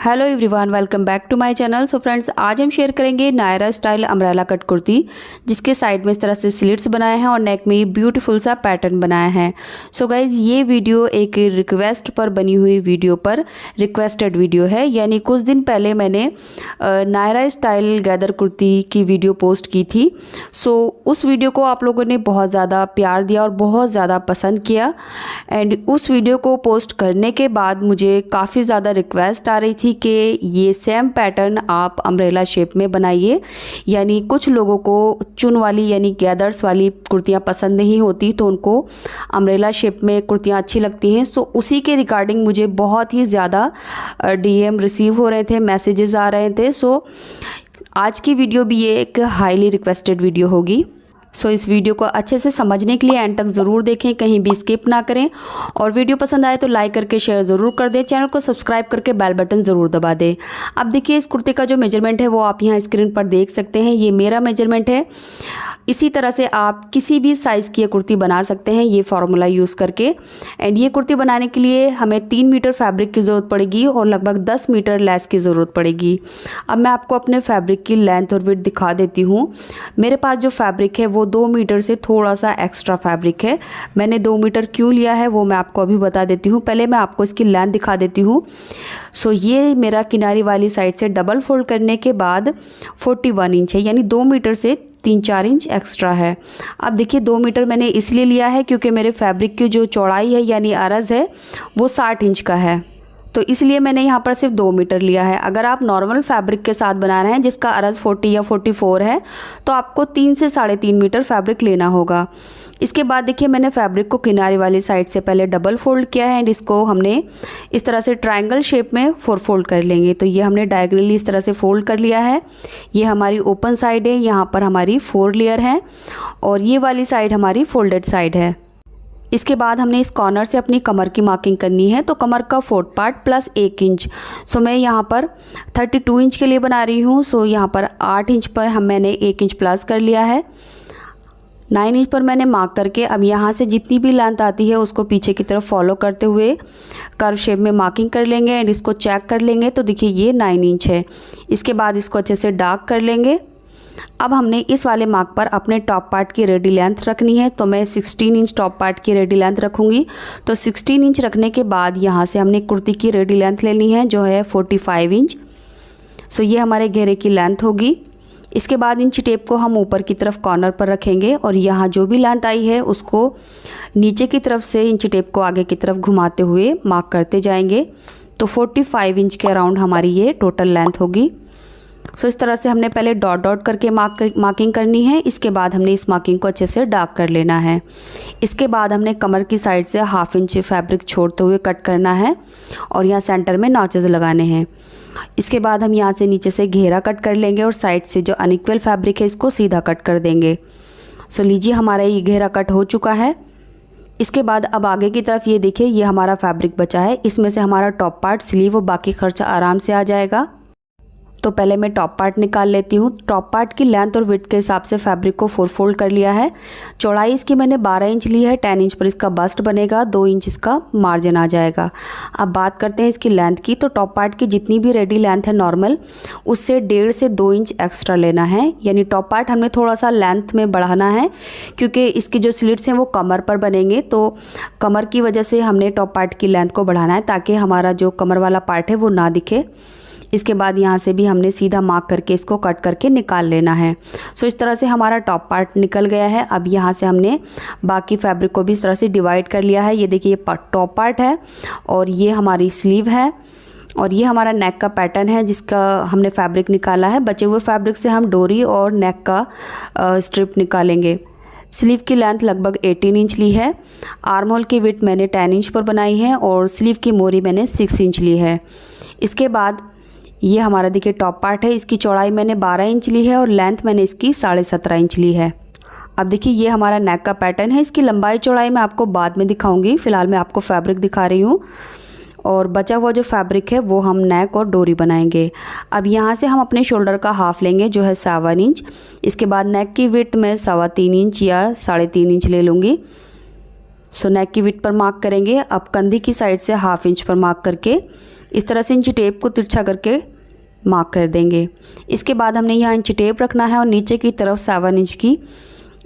Hello everyone, welcome back to my channel. So friends, आज हम share करेंगे Naira style umbrella cut kurti, जिसके side में इस तरह से स्लिट्स बनाए हैं और नेक में ये ब्यूटीफुल सा पैटर्न बनाया है। सो गाइज, ये वीडियो एक रिक्वेस्ट पर बनी हुई वीडियो पर रिक्वेस्टेड वीडियो है, यानी कुछ दिन पहले मैंने नायरा स्टाइल गैदर कुर्ती की वीडियो पोस्ट की थी। सो उस वीडियो को आप लोगों ने बहुत ज़्यादा प्यार दिया और बहुत ज़्यादा पसंद किया। एंड उस वीडियो को पोस्ट करने के बाद मुझे काफ़ी ज़्यादा रिक्वेस्ट आ रही थी कि ये सेम पैटर्न आप अम्ब्रेला शेप में बनाइए। यानी कुछ लोगों को चुन वाली यानी गैदर्स वाली कुर्तियाँ पसंद नहीं होती, तो उनको अम्ब्रेला शेप में कुर्तियाँ अच्छी लगती हैं। सो उसी के रिगार्डिंग मुझे बहुत ही ज़्यादा DM रिसीव हो रहे थे, मैसेजेस आ रहे थे। सो आज की वीडियो भी ये एक हाईली रिक्वेस्टेड वीडियो होगी। सो इस वीडियो को अच्छे से समझने के लिए एंड तक ज़रूर देखें, कहीं भी स्किप ना करें। और वीडियो पसंद आए तो लाइक करके शेयर ज़रूर कर दें, चैनल को सब्सक्राइब करके बेल बटन ज़रूर दबा दें। अब देखिए, इस कुर्ते का जो मेजरमेंट है वो आप यहाँ स्क्रीन पर देख सकते हैं। ये मेरा मेजरमेंट है। इसी तरह से आप किसी भी साइज़ की ये कुर्ती बना सकते हैं ये फार्मूला यूज़ करके। एंड ये कुर्ती बनाने के लिए हमें 3 मीटर फैब्रिक की ज़रूरत पड़ेगी और लगभग 10 मीटर लेस की ज़रूरत पड़ेगी। अब मैं आपको अपने फैब्रिक की लेंथ और विड्थ दिखा देती हूँ। मेरे पास जो फैब्रिक है वो 2 मीटर से थोड़ा सा एक्स्ट्रा फैब्रिक है। मैंने 2 मीटर क्यों लिया है वो मैं आपको अभी बता देती हूँ। पहले मैं आपको इसकी लेंथ दिखा देती हूँ। सो ये मेरा किनारी वाली साइड से डबल फोल्ड करने के बाद 41 इंच है, यानी 2 मीटर से 3-4 इंच एक्स्ट्रा है। अब देखिए, 2 मीटर मैंने इसलिए लिया है क्योंकि मेरे फैब्रिक की जो चौड़ाई है यानी अरज़ है वो 60 इंच का है, तो इसलिए मैंने यहाँ पर सिर्फ 2 मीटर लिया है। अगर आप नॉर्मल फैब्रिक के साथ बना रहे हैं जिसका अरज़ 40 या 44 है तो आपको 3 से 3.5 मीटर फैब्रिक लेना होगा। इसके बाद देखिए, मैंने फैब्रिक को किनारे वाली साइड से पहले डबल फोल्ड किया है एंड इसको हमने इस तरह से ट्रायंगल शेप में 4 फोल्ड कर लेंगे। तो ये हमने डायगोनली इस तरह से फोल्ड कर लिया है। ये हमारी ओपन साइड है, यहाँ पर हमारी 4 लेयर है और ये वाली साइड हमारी फोल्डेड साइड है। इसके बाद हमने इस कॉर्नर से अपनी कमर की मार्किंग करनी है, तो कमर का 4th पार्ट प्लस 1 इंच। सो मैं यहाँ पर 32 इंच के लिए बना रही हूँ। सो यहाँ पर 8 इंच पर मैंने 1 इंच प्लस कर लिया है। 9 इंच पर मैंने मार्क करके अब यहाँ से जितनी भी लेंथ आती है उसको पीछे की तरफ फॉलो करते हुए कर्व शेप में मार्किंग कर लेंगे एंड इसको चेक कर लेंगे। तो देखिए, ये 9 इंच है। इसके बाद इसको अच्छे से डार्क कर लेंगे। अब हमने इस वाले मार्क पर अपने टॉप पार्ट की रेडी लेंथ रखनी है, तो मैं 16 इंच टॉप पार्ट की रेडी लेंथ रखूँगी। तो 16 इंच रखने के बाद यहाँ से हमने कुर्ती की रेडी लेंथ लेनी है जो है 45 इंच। सो ये हमारे घेरे की लेंथ होगी। इसके बाद इंच टेप को हम ऊपर की तरफ कॉर्नर पर रखेंगे और यहाँ जो भी लेंथ आई है उसको नीचे की तरफ से इंच टेप को आगे की तरफ घुमाते हुए मार्क करते जाएंगे। तो 45 इंच के अराउंड हमारी ये टोटल लेंथ होगी। सो इस तरह से हमने पहले डॉट डॉट करके मार्किंग करनी है। इसके बाद हमने इस मार्किंग को अच्छे से डार्क कर लेना है। इसके बाद हमने कमर की साइड से 1/2 इंच फैब्रिक छोड़ते हुए कट करना है और यहाँ सेंटर में नॉचेस लगाने हैं। इसके बाद हम यहाँ से नीचे से घेरा कट कर लेंगे और साइड से जो अनइक्वल फैब्रिक है इसको सीधा कट कर देंगे। सो लीजिए, हमारा ये घेरा कट हो चुका है। इसके बाद अब आगे की तरफ ये देखिए, ये हमारा फैब्रिक बचा है। इसमें से हमारा टॉप पार्ट, स्लीव और बाकी खर्चा आराम से आ जाएगा। तो पहले मैं टॉप पार्ट निकाल लेती हूँ। टॉप पार्ट की लेंथ और विड्थ के हिसाब से फैब्रिक को 4 फोल्ड कर लिया है। चौड़ाई इसकी मैंने 12 इंच ली है। 10 इंच पर इसका बस्ट बनेगा, 2 इंच इसका मार्जिन आ जाएगा। अब बात करते हैं इसकी लेंथ की। तो टॉप पार्ट की जितनी भी रेडी लेंथ है नॉर्मल, उससे 1.5 से 2 इंच एक्स्ट्रा लेना है। यानी टॉप पार्ट हमने थोड़ा सा लेंथ में बढ़ाना है क्योंकि इसकी जो स्लिट्स हैं वो कमर पर बनेंगे, तो कमर की वजह से हमने टॉप पार्ट की लेंथ को बढ़ाना है ताकि हमारा जो कमर वाला पार्ट है वो ना दिखे। इसके बाद यहाँ से भी हमने सीधा मार्क करके इसको कट करके निकाल लेना है। सो इस तरह से हमारा टॉप पार्ट निकल गया है। अब यहाँ से हमने बाकी फैब्रिक को भी इस तरह से डिवाइड कर लिया है। ये देखिए, ये टॉप पार्ट है और ये हमारी स्लीव है और ये हमारा नेक का पैटर्न है जिसका हमने फैब्रिक निकाला है। बचे हुए फैब्रिक से हम डोरी और नेक का स्ट्रिप निकालेंगे। स्लीव की लेंथ लगभग 18 इंच ली है। आर्म होल की विड्थ मैंने 10 इंच पर बनाई है और स्लीव की मोरी मैंने 6 इंच ली है। इसके बाद ये हमारा देखिए टॉप पार्ट है। इसकी चौड़ाई मैंने 12 इंच ली है और लेंथ मैंने इसकी 17.5 इंच ली है। अब देखिए, ये हमारा नेक का पैटर्न है। इसकी लंबाई चौड़ाई मैं आपको बाद में दिखाऊंगी, फ़िलहाल मैं आपको फैब्रिक दिखा रही हूँ। और बचा हुआ जो फैब्रिक है वो हम नेक और डोरी बनाएंगे। अब यहाँ से हम अपने शोल्डर का हाफ लेंगे जो है 7 इंच। इसके बाद नेक की विड्थ मैं 3.25 इंच या 3.5 इंच ले लूँगी। सो नेक की विड्थ पर मार्क करेंगे। अब कंधी की साइड से 1/2 इंच पर मार्क करके इस तरह से इंची टेप को तिरछा करके मार्क कर देंगे। इसके बाद हमने यहाँ इंची टेप रखना है और नीचे की तरफ 7 इंच की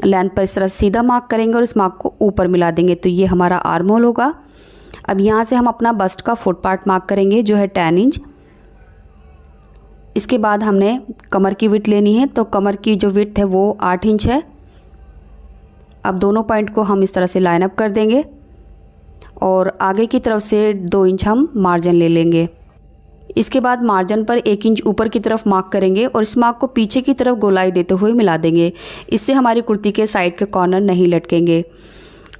लेंथ पर इस तरह सीधा मार्क करेंगे और इस मार्क को ऊपर मिला देंगे। तो ये हमारा आर्म होल होगा। अब यहाँ से हम अपना बस्ट का फुट पार्ट मार्क करेंगे जो है 10 इंच। इसके बाद हमने कमर की विड्थ लेनी है, तो कमर की जो विड्थ है वो 8 इंच है। अब दोनों पॉइंट को हम इस तरह से लाइन अप कर देंगे और आगे की तरफ से 2 इंच हम मार्जिन ले लेंगे। इसके बाद मार्जिन पर 1 इंच ऊपर की तरफ मार्क करेंगे और इस मार्क को पीछे की तरफ गोलाई देते हुए मिला देंगे। इससे हमारी कुर्ती के साइड के कॉर्नर नहीं लटकेंगे।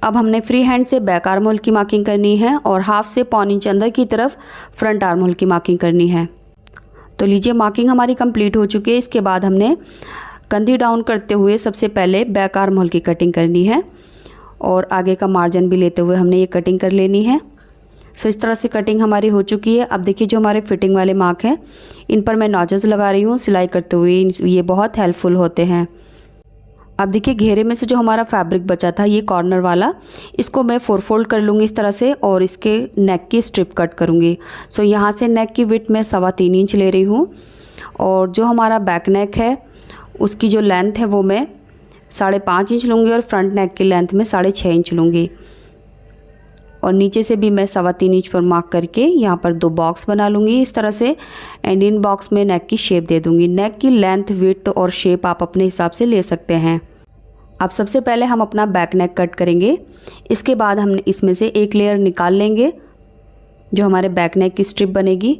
अब हमने फ्री हैंड से बैक आर्म होल की मार्किंग करनी है और हाफ से 1.25 इंच अंदर की तरफ फ्रंट आर्म होल की मार्किंग करनी है। तो लीजिए मार्किंग हमारी कंप्लीट हो चुकी है। इसके बाद हमने कंधी डाउन करते हुए सबसे पहले बैक आर्म होल की कटिंग करनी है और आगे का मार्जिन भी लेते हुए हमने ये कटिंग कर लेनी है। सो इस तरह से कटिंग हमारी हो चुकी है। अब देखिए जो हमारे फिटिंग वाले मार्क हैं इन पर मैं नॉचेस लगा रही हूँ सिलाई करते हुए। ये बहुत हेल्पफुल होते हैं। अब देखिए घेरे में से जो हमारा फैब्रिक बचा था ये कॉर्नर वाला, इसको मैं 4 फोल्ड कर लूँगी इस तरह से और इसके नेक की स्ट्रिप कट करूँगी। सो यहाँ से नेक की विड्थ मैं 3.25 इंच ले रही हूँ और जो हमारा बैक नेक है उसकी जो लेंथ है वो मैं 5.5 इंच लूँगी और फ्रंट नेक की लेंथ में 6.5 इंच लूँगी। और नीचे से भी मैं 3.25 इंच पर मार्क करके यहाँ पर 2 बॉक्स बना लूँगी इस तरह से एंड इन बॉक्स में नेक की शेप दे दूँगी। नेक की लेंथ, विड्थ और शेप आप अपने हिसाब से ले सकते हैं। अब सबसे पहले हम अपना बैक नेक कट करेंगे। इसके बाद हमने इसमें से एक लेयर निकाल लेंगे जो हमारे बैक नेक की स्ट्रिप बनेगी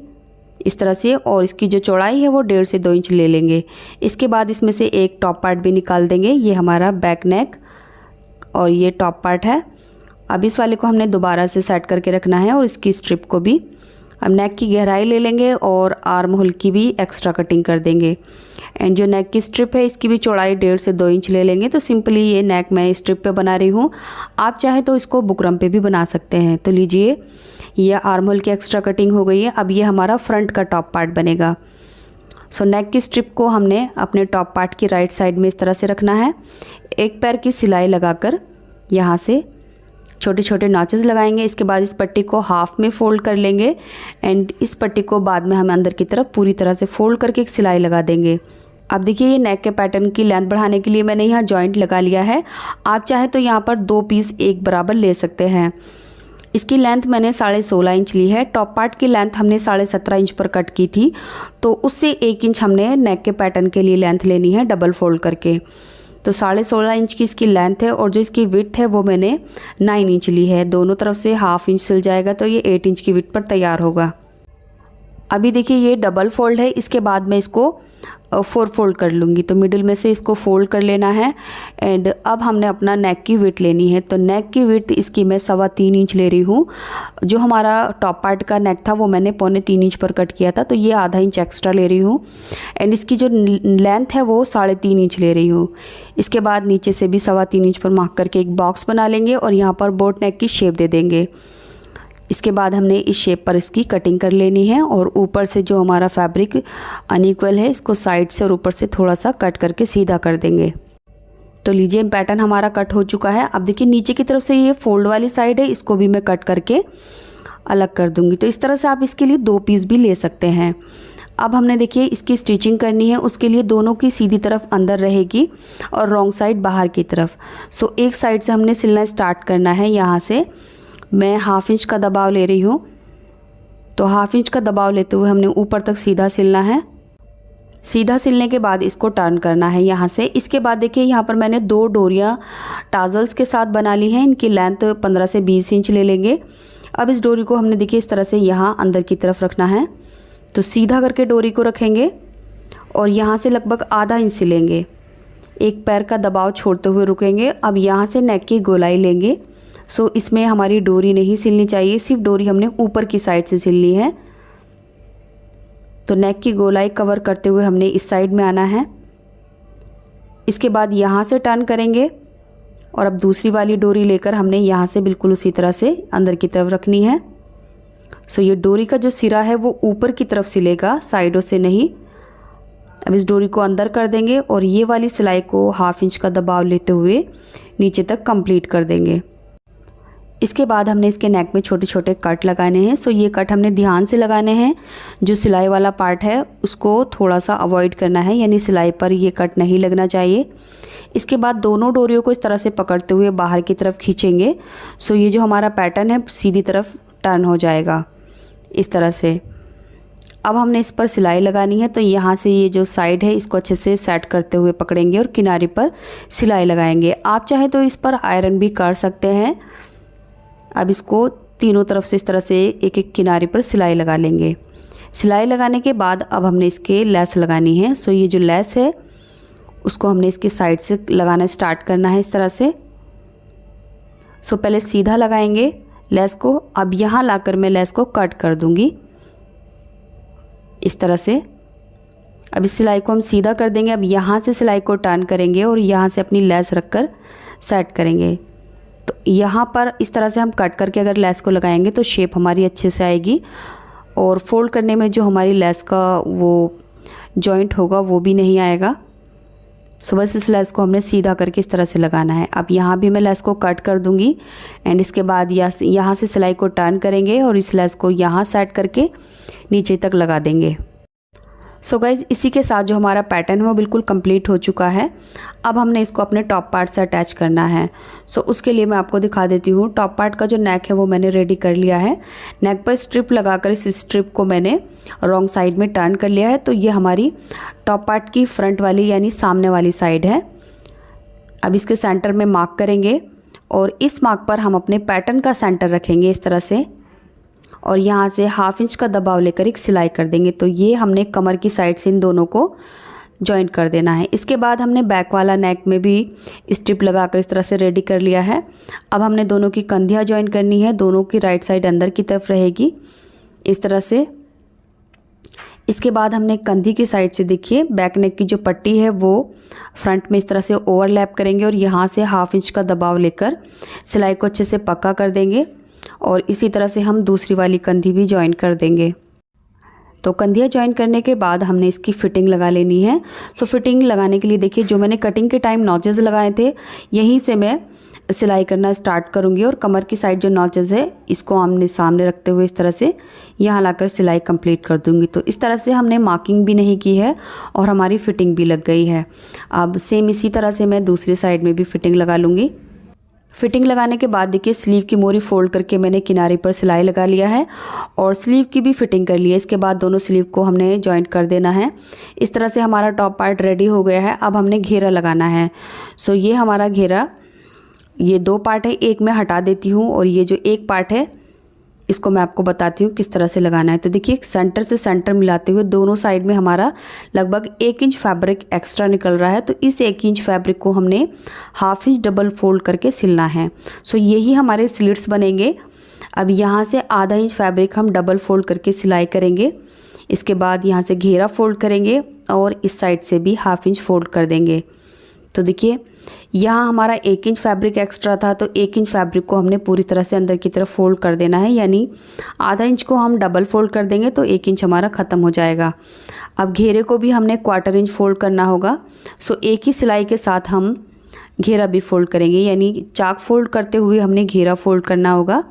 इस तरह से और इसकी जो चौड़ाई है वो 1.5 से 2 इंच ले लेंगे। इसके बाद इसमें से एक टॉप पार्ट भी निकाल देंगे। ये हमारा बैक नेक और ये टॉप पार्ट है। अब इस वाले को हमने दोबारा से सेट करके रखना है और इसकी स्ट्रिप को भी। अब नेक की गहराई ले लेंगे और आर्म होल की भी एक्स्ट्रा कटिंग कर देंगे एंड जो नेक की स्ट्रिप है इसकी भी चौड़ाई 1.5 से 2 इंच ले लेंगे। तो सिंपली ये नेक मैं स्ट्रिप पे बना रही हूँ, आप चाहे तो इसको बुकरम पे भी बना सकते हैं। तो लीजिए ये आर्म होल की एक्स्ट्रा कटिंग हो गई है। अब ये हमारा फ्रंट का टॉप पार्ट बनेगा। सो नेक की स्ट्रिप को हमने अपने टॉप पार्ट की राइट साइड में इस तरह से रखना है। एक पैर की सिलाई लगाकर यहाँ से छोटे छोटे नॉचेस लगाएंगे। इसके बाद इस पट्टी को हाफ में फोल्ड कर लेंगे एंड इस पट्टी को बाद में हम अंदर की तरफ पूरी तरह से फोल्ड करके एक सिलाई लगा देंगे। अब देखिए ये नेक के पैटर्न की लेंथ बढ़ाने के लिए मैंने यहाँ जॉइंट लगा लिया है। आप चाहे तो यहाँ पर 2 पीस एक बराबर ले सकते हैं। इसकी लेंथ मैंने 16.5 इंच ली है। टॉप पार्ट की लेंथ हमने 17.5 इंच पर कट की थी, तो उससे 1 इंच हमने नेक के पैटर्न के लिए लेंथ लेनी है डबल फोल्ड करके। तो 16.5 इंच की इसकी लेंथ है और जो इसकी विड्थ है वो मैंने 9 इंच ली है। दोनों तरफ से हाफ इंच सिल जाएगा तो ये 8 इंच की विड्थ पर तैयार होगा। अभी देखिए ये डबल फोल्ड है। इसके बाद मैं इसको 4 फोल्ड कर लूँगी। तो मिडिल में से इसको फोल्ड कर लेना है एंड अब हमने अपना नेक की विड्थ लेनी है। तो नेक की विड्थ इसकी मैं 3.25 इंच ले रही हूँ। जो हमारा टॉप पार्ट का नेक था वो मैंने 3.25 इंच पर कट किया था, तो ये आधा इंच एक्स्ट्रा ले रही हूँ एंड इसकी जो लेंथ है वो 3.5 इंच ले रही हूँ। इसके बाद नीचे से भी 3.25 इंच पर मार्क करके एक बॉक्स बना लेंगे और यहाँ पर बोट नेक की शेप दे देंगे। इसके बाद हमने इस शेप पर इसकी कटिंग कर लेनी है और ऊपर से जो हमारा फैब्रिक अनइक्वल है इसको साइड से और ऊपर से थोड़ा सा कट करके सीधा कर देंगे। तो लीजिए पैटर्न हमारा कट हो चुका है। अब देखिए नीचे की तरफ से ये फोल्ड वाली साइड है, इसको भी मैं कट करके अलग कर दूंगी। तो इस तरह से आप इसके लिए 2 पीस भी ले सकते हैं। अब हमने देखिए इसकी स्टिचिंग करनी है। उसके लिए दोनों की सीधी तरफ अंदर रहेगी और रॉन्ग साइड बाहर की तरफ। सो एक साइड से हमने सिलना स्टार्ट करना है। यहाँ से मैं हाफ इंच का दबाव ले रही हूँ। तो हाफ इंच का दबाव लेते हुए हमने ऊपर तक सीधा सिलना है। सीधा सिलने के बाद इसको टर्न करना है यहाँ से। इसके बाद देखिए यहाँ पर मैंने 2 डोरियाँ टाजल्स के साथ बना ली हैं। इनकी लेंथ 15 से 20 इंच ले लेंगे। अब इस डोरी को हमने देखिए इस तरह से यहाँ अंदर की तरफ रखना है। तो सीधा करके डोरी को रखेंगे और यहाँ से लगभग आधा इंच सिलेंगे। एक पैर का दबाव छोड़ते हुए रुकेंगे। अब यहाँ से नेक की गोलाई लेंगे। सो इसमें हमारी डोरी नहीं सिलनी चाहिए, सिर्फ डोरी हमने ऊपर की साइड से सिलनी है। तो नेक की गोलाई कवर करते हुए हमने इस साइड में आना है। इसके बाद यहाँ से टर्न करेंगे और अब दूसरी वाली डोरी लेकर हमने यहाँ से बिल्कुल उसी तरह से अंदर की तरफ रखनी है। सो ये डोरी का जो सिरा है वो ऊपर की तरफ सिलेगा, साइडों से नहीं। अब इस डोरी को अंदर कर देंगे और ये वाली सिलाई को हाफ इंच का दबाव लेते हुए नीचे तक कंप्लीट कर देंगे। इसके बाद हमने इसके नेक में छोटे छोटे कट लगाने हैं। सो ये कट हमने ध्यान से लगाने हैं। जो सिलाई वाला पार्ट है उसको थोड़ा सा अवॉइड करना है, यानी सिलाई पर ये कट नहीं लगना चाहिए। इसके बाद दोनों डोरियों को इस तरह से पकड़ते हुए बाहर की तरफ खींचेंगे। सो ये जो हमारा पैटर्न है सीधी तरफ टर्न हो जाएगा इस तरह से। अब हमने इस पर सिलाई लगानी है, तो यहाँ से ये जो साइड है इसको अच्छे से सेट करते हुए पकड़ेंगे और किनारे पर सिलाई लगाएंगे। आप चाहे तो इस पर आयरन भी कर सकते हैं। अब इसको तीनों तरफ से इस तरह से एक एक किनारे पर सिलाई लगा लेंगे। सिलाई लगाने के बाद अब हमने इसके लेस लगानी है। सो ये जो लेस है उसको हमने इसके साइड से लगाना स्टार्ट करना है इस तरह से। सो पहले सीधा लगाएंगे लेस को। अब यहाँ लाकर मैं लेस को कट कर दूंगी इस तरह से। अब इस सिलाई को हम सीधा कर देंगे। अब यहाँ से सिलाई को टर्न करेंगे और यहाँ से अपनी लेस रखकर सेट करेंगे। तो यहाँ पर इस तरह से हम कट करके अगर लेस को लगाएंगे तो शेप हमारी अच्छे से आएगी और फोल्ड करने में जो हमारी लेस का वो जॉइंट होगा वो भी नहीं आएगा। सो बस इस लेस को हमने सीधा करके इस तरह से लगाना है। अब यहाँ भी मैं लेस को कट कर दूँगी एंड इसके बाद यहाँ से सिलाई को टर्न करेंगे और इस लेस को यहाँ सेट करके नीचे तक लगा देंगे। सो गाइज़ इसी के साथ जो हमारा पैटर्न है वो बिल्कुल कंप्लीट हो चुका है। अब हमने इसको अपने टॉप पार्ट से अटैच करना है। सो उसके लिए मैं आपको दिखा देती हूँ। टॉप पार्ट का जो नेक है वो मैंने रेडी कर लिया है। नेक पर स्ट्रिप लगाकर इस स्ट्रिप को मैंने रॉन्ग साइड में टर्न कर लिया है। तो ये हमारी टॉप पार्ट की फ्रंट वाली यानी सामने वाली साइड है। अब इसके सेंटर में मार्क करेंगे और इस मार्क पर हम अपने पैटर्न का सेंटर रखेंगे इस तरह से और यहाँ से 1/2 इंच का दबाव लेकर एक सिलाई कर देंगे। तो ये हमने कमर की साइड से इन दोनों को जॉइंट कर देना है। इसके बाद हमने बैक वाला नेक में भी स्ट्रिप लगाकर इस तरह से रेडी कर लिया है। अब हमने दोनों की कंधियाँ जॉइंट करनी है। दोनों की राइट साइड अंदर की तरफ रहेगी इस तरह से। इसके बाद हमने कंधी की साइड से देखिए बैक नेक की जो पट्टी है वो फ्रंट में इस तरह से ओवरलैप करेंगे और यहाँ से 1/2 इंच का दबाव लेकर सिलाई को अच्छे से पक्का कर देंगे और इसी तरह से हम दूसरी वाली कंधी भी जॉइन कर देंगे। तो कंधियाँ जॉइन करने के बाद हमने इसकी फ़िटिंग लगा लेनी है। सो फिटिंग लगाने के लिए देखिए जो मैंने कटिंग के टाइम नॉचेस लगाए थे यहीं से मैं सिलाई करना स्टार्ट करूँगी और कमर की साइड जो नॉचेस है इसको आमने सामने रखते हुए इस तरह से यहाँ लाकर सिलाई कंप्लीट कर दूँगी। तो इस तरह से हमने मार्किंग भी नहीं की है और हमारी फ़िटिंग भी लग गई है। अब सेम इसी तरह से मैं दूसरी साइड में भी फ़िटिंग लगा लूँगी। फिटिंग लगाने के बाद देखिए स्लीव की मोरी फोल्ड करके मैंने किनारे पर सिलाई लगा लिया है और स्लीव की भी फिटिंग कर ली है। इसके बाद दोनों स्लीव को हमने जॉइंट कर देना है। इस तरह से हमारा टॉप पार्ट रेडी हो गया है। अब हमने घेरा लगाना है। सो ये हमारा घेरा, ये 2 पार्ट है, एक मैं हटा देती हूँ और ये जो एक पार्ट है इसको मैं आपको बताती हूँ किस तरह से लगाना है। तो देखिए सेंटर से सेंटर मिलाते हुए दोनों साइड में हमारा लगभग 1 इंच फैब्रिक एक्स्ट्रा निकल रहा है। तो इस 1 इंच फैब्रिक को हमने 1/2 इंच डबल फोल्ड करके सिलना है। सो यही हमारे स्लिट्स बनेंगे। अब यहाँ से आधा इंच फैब्रिक हम डबल फोल्ड करके सिलाई करेंगे। इसके बाद यहाँ से घेरा फोल्ड करेंगे और इस साइड से भी 1/2 इंच फोल्ड कर देंगे। तो देखिए यहाँ हमारा 1 इंच फैब्रिक एक्स्ट्रा था, तो 1 इंच फैब्रिक को हमने पूरी तरह से अंदर की तरफ फोल्ड कर देना है, यानी आधा इंच को हम डबल फोल्ड कर देंगे तो 1 इंच हमारा ख़त्म हो जाएगा। अब घेरे को भी हमने 1/4 इंच फोल्ड करना होगा। सो एक ही सिलाई के साथ हम घेरा भी फोल्ड करेंगे, यानी चाक फोल्ड करते हुए हमने घेरा फोल्ड करना होगा।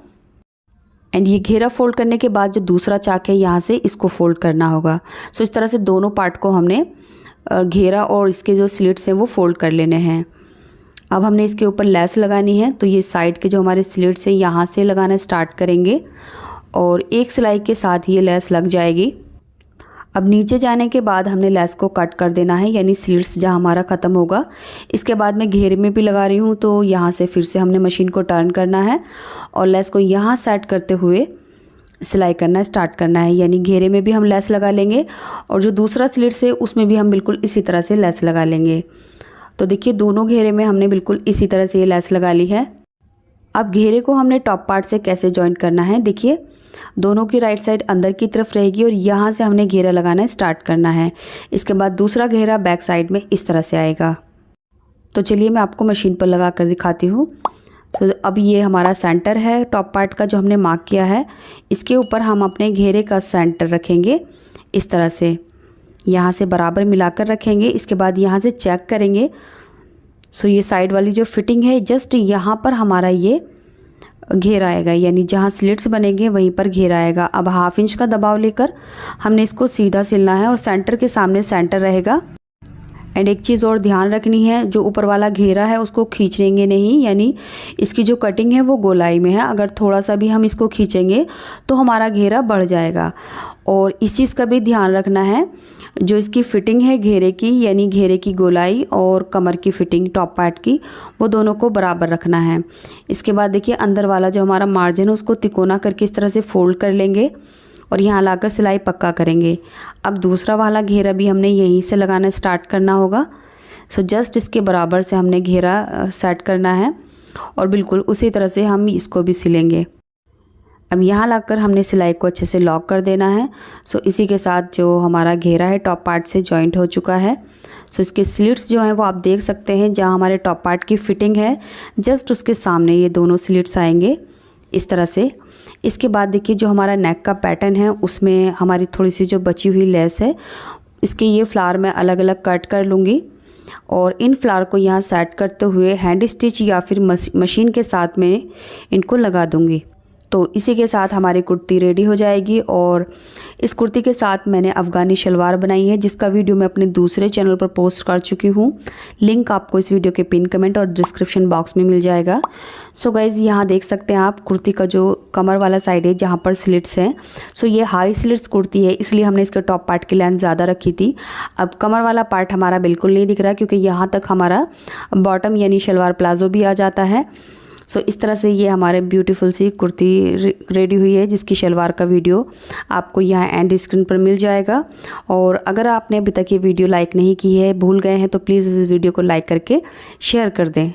एंड ये घेरा फोल्ड करने के बाद जो दूसरा चाक है यहाँ से इसको फोल्ड करना होगा। सो इस तरह से दोनों पार्ट को हमने घेरा और इसके जो स्लिट्स हैं वो फोल्ड कर लेने हैं। अब हमने इसके ऊपर लेस लगानी है। तो ये साइड के जो हमारे स्लिट्स हैं यहाँ से लगाना स्टार्ट करेंगे और एक सिलाई के साथ ये लेस लग जाएगी। अब नीचे जाने के बाद हमने लेस को कट कर देना है, यानी स्लिट्स जहाँ हमारा ख़त्म होगा। इसके बाद मैं घेरे में भी लगा रही हूँ, तो यहाँ से फिर से हमने मशीन को टर्न करना है और लेस को यहाँ सेट करते हुए सिलाई करना स्टार्ट करना है, यानी घेरे में भी हम लेस लगा लेंगे और जो दूसरा स्लिट्स है उसमें भी हम बिल्कुल इसी तरह से लेस लगा लेंगे। तो देखिए दोनों घेरे में हमने बिल्कुल इसी तरह से ये लेस लगा ली है। अब घेरे को हमने टॉप पार्ट से कैसे जॉइंट करना है, देखिए दोनों की राइट साइड अंदर की तरफ रहेगी और यहाँ से हमने घेरा लगाना स्टार्ट करना है। इसके बाद दूसरा घेरा बैक साइड में इस तरह से आएगा। तो चलिए मैं आपको मशीन पर लगा कर दिखाती हूँ। तो अब ये हमारा सेंटर है टॉप पार्ट का जो हमने मार्क किया है, इसके ऊपर हम अपने घेरे का सेंटर रखेंगे इस तरह से, यहाँ से बराबर मिलाकर रखेंगे। इसके बाद यहाँ से चेक करेंगे। सो ये साइड वाली जो फिटिंग है जस्ट यहाँ पर हमारा ये घेर आएगा, यानी जहाँ स्लिट्स बनेंगे वहीं पर घेर आएगा। अब 1/2 इंच का दबाव लेकर हमने इसको सीधा सिलना है और सेंटर के सामने सेंटर रहेगा। एंड एक चीज़ और ध्यान रखनी है, जो ऊपर वाला घेरा है उसको खींचेंगे नहीं, यानी इसकी जो कटिंग है वो गोलाई में है। अगर थोड़ा सा भी हम इसको खींचेंगे तो हमारा घेरा बढ़ जाएगा। और इस चीज़ का भी ध्यान रखना है, जो इसकी फिटिंग है घेरे की, यानी घेरे की गोलाई और कमर की फिटिंग टॉप पार्ट की, वो दोनों को बराबर रखना है। इसके बाद देखिए अंदर वाला जो हमारा मार्जिन है उसको तिकोना करके इस तरह से फोल्ड कर लेंगे और यहाँ लाकर सिलाई पक्का करेंगे। अब दूसरा वाला घेरा भी हमने यहीं से लगाना स्टार्ट करना होगा। सो जस्ट इसके बराबर से हमने घेरा सेट करना है और बिल्कुल उसी तरह से हम इसको भी सिलेंगे। अब यहाँ लाकर हमने सिलाई को अच्छे से लॉक कर देना है। सो इसी के साथ जो हमारा घेरा है टॉप पार्ट से जॉइंट हो चुका है। सो इसके स्लिट्स जो हैं वो आप देख सकते हैं, जहाँ हमारे टॉप पार्ट की फिटिंग है जस्ट उसके सामने ये दोनों स्लिट्स आएंगे इस तरह से। इसके बाद देखिए जो हमारा नेक का पैटर्न है उसमें हमारी थोड़ी सी जो बची हुई लेस है, इसके ये फ्लावर मैं अलग अलग कट कर लूँगी और इन फ्लावर को यहाँ सेट करते हुए हैंड स्टिच या फिर मशीन के साथ में इनको लगा दूँगी। तो इसी के साथ हमारी कुर्ती रेडी हो जाएगी। और इस कुर्ती के साथ मैंने अफ़गानी शलवार बनाई है, जिसका वीडियो मैं अपने दूसरे चैनल पर पोस्ट कर चुकी हूँ। लिंक आपको इस वीडियो के पिन कमेंट और डिस्क्रिप्शन बॉक्स में मिल जाएगा। सो गाइज़ यहाँ देख सकते हैं आप कुर्ती का जो कमर वाला साइड है जहाँ पर स्लिट्स हैं, सो ये हाई स्लिट्स कुर्ती है, इसलिए हमने इसके टॉप पार्ट की लेंथ ज़्यादा रखी थी। अब कमर वाला पार्ट हमारा बिल्कुल नहीं दिख रहा, क्योंकि यहाँ तक हमारा बॉटम यानी शलवार प्लाजो भी आ जाता है। सो इस तरह से ये हमारे ब्यूटीफुल सी कुर्ती रेडी हुई है, जिसकी शलवार का वीडियो आपको यहाँ एंड स्क्रीन पर मिल जाएगा। और अगर आपने अभी तक ये वीडियो लाइक नहीं की है, भूल गए हैं, तो प्लीज़ इस वीडियो को लाइक करके शेयर कर दें।